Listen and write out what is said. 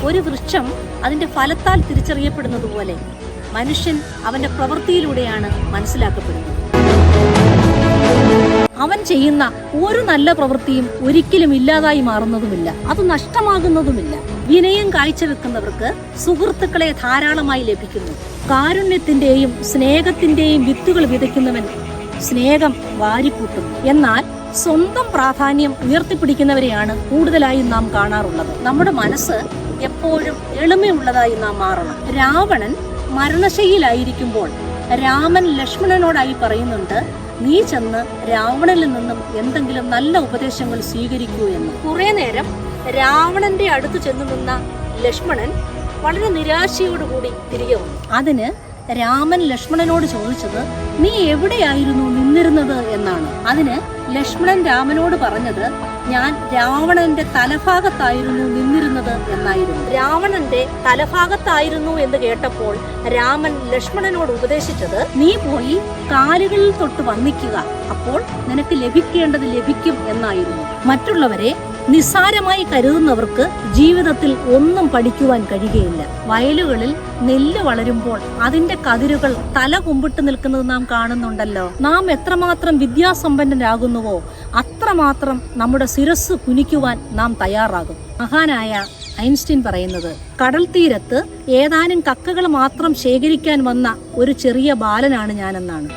ഒരു വൃക്ഷം അതിന്റെ ഫലത്താൽ തിരിച്ചറിയപ്പെടുന്നത് പോലെ മനുഷ്യൻ അവന്റെ പ്രവൃത്തിയിലൂടെയാണ് മനസ്സിലാക്കപ്പെടുന്നത്. അവൻ ചെയ്യുന്ന ഒരു നല്ല പ്രവൃത്തിയും ഒരിക്കലും ഇല്ലാതായി മാറുന്നതുമില്ല, അത് നഷ്ടമാകുന്നതുമില്ല. വിനയം കാഴ്ചവെക്കുന്നവർക്ക് സുഹൃത്തുക്കളെ ധാരാളമായി ലഭിക്കുന്നു. കാരുണ്യത്തിന്റെയും സ്നേഹത്തിന്റെയും വിത്തുകൾ വിതയ്ക്കുന്നവൻ സ്നേഹം വാരിക്കൂട്ടുന്നു. എന്നാൽ സ്വന്തം പ്രാധാന്യം ഉയർത്തിപ്പിടിക്കുന്നവരെയാണ് കൂടുതലായും നാം കാണാറുള്ളത്. നമ്മുടെ മനസ്സ് എപ്പോഴും എളിമയുള്ളതായി നാം മാറണം. രാവണൻ മരണശയ്യയിലായിരിക്കുമ്പോൾ രാമൻ ലക്ഷ്മണനോടായി പറയുന്നുണ്ട്, നീ ചെന്ന് രാവണനിൽ നിന്നും എന്തെങ്കിലും നല്ല ഉപദേശങ്ങൾ സ്വീകരിക്കൂ എന്ന്. കുറെ നേരം രാവണന്റെ അടുത്ത് ചെന്നു നിന്ന ലക്ഷ്മണൻ വളരെ നിരാശയോടുകൂടി തിരികെ വന്നു. അതിന് രാമൻ ലക്ഷ്മണനോട് ചോദിച്ചത്, നീ എവിടെയായിരുന്നു നിന്നിരുന്നത് എന്നാണ്. അതിന് ലക്ഷ്മണൻ രാമനോട് പറഞ്ഞത്, ഞാൻ രാവണന്റെ തലഭാഗത്തായിരുന്നു നിന്നിരുന്നത് എന്നായിരുന്നു. രാവണന്റെ തലഭാഗത്തായിരുന്നു എന്ന് കേട്ടപ്പോൾ രാമൻ ലക്ഷ്മണനോട് ഉപദേശിച്ചത്, നീ പോയി കാലുകളിൽ തൊട്ട് വന്ദിക്കുക, അപ്പോൾ നിനക്ക് ലഭിക്കേണ്ടത് ലഭിക്കും എന്നായിരുന്നു. മറ്റുള്ളവരെ നിസ്സാരമായി കരുതുന്നവർക്ക് ജീവിതത്തിൽ ഒന്നും പഠിക്കുവാൻ കഴിയുകയില്ല. വയലുകളിൽ നെല്ല് വളരുമ്പോൾ അതിന്റെ കതിരുകൾ തല കുമ്പിട്ട് നിൽക്കുന്നത് നാം കാണുന്നുണ്ടല്ലോ. നാം എത്രമാത്രം വിദ്യാസമ്പന്നരാകുന്നുവോ അത്രമാത്രം നമ്മുടെ ശിരസ് കുനിക്കുവാൻ നാം തയ്യാറാകും. മഹാനായ ഐൻസ്റ്റീൻ പറയുന്നത്, കടൽ തീരത്ത് ഏതാനും കക്കകൾ മാത്രം ശേഖരിക്കാൻ വന്ന ഒരു ചെറിയ ബാലനാണ് ഞാനെന്നാണ്.